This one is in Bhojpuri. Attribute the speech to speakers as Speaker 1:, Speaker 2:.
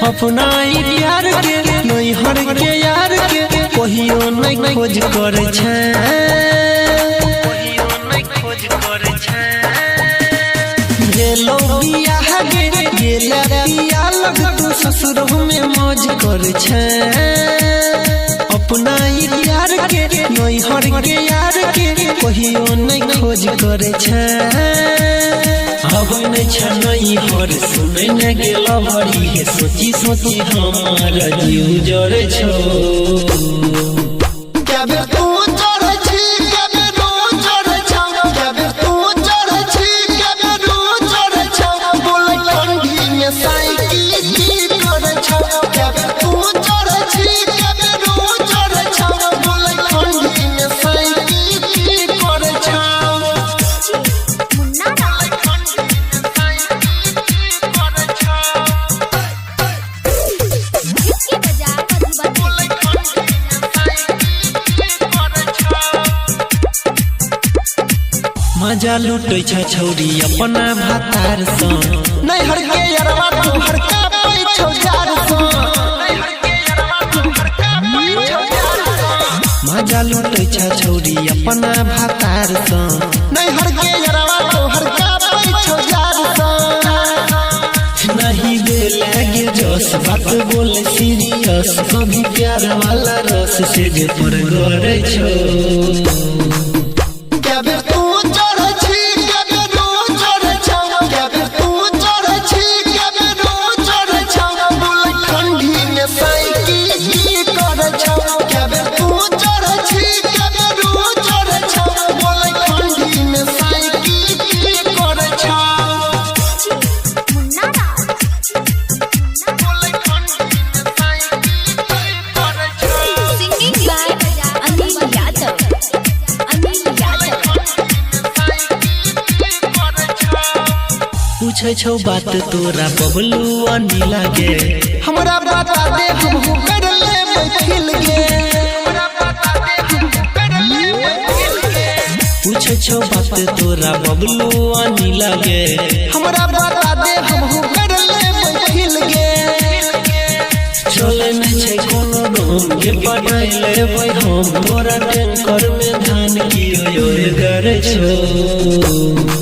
Speaker 1: अपना यार के नहीं हर के यार के कहियो नहीं खोज करे छे गेलो बियाह गे गेला बिया लग तू ससुर में मौज करे छे अपना यार के नहीं हर के यार के कहियो नहीं खोज करे छे अब नहीं हर सुने न गेला भरी है सोची सोची हमारा जीव जड़ छो मजा लुटै छ छौरी अपना भातार सँ नहीं हर के यारवा तू हर का पै छौ जार सँ मजा लुटै छ छौरी अपना भातार सँ नहीं हर के यारवा तू हर का पै छौ जार सँ नहीं दे लागे जोश बात बोले सीरियस कभी प्यार वाला रस से जे पर गड़ै छौ पूछे छौ बात तोरा बबलू आनी लागे हमरा बता दे हम कर ले बैठिल गे पूछे छौ बात तोरा बबलू आनी लागे हमरा बता दे हम कर ले बैठिल गे चले न छै कोनो गम के पढ़ाई लेबै हम तोरा टैंकर में धान की ओय गरे छौ।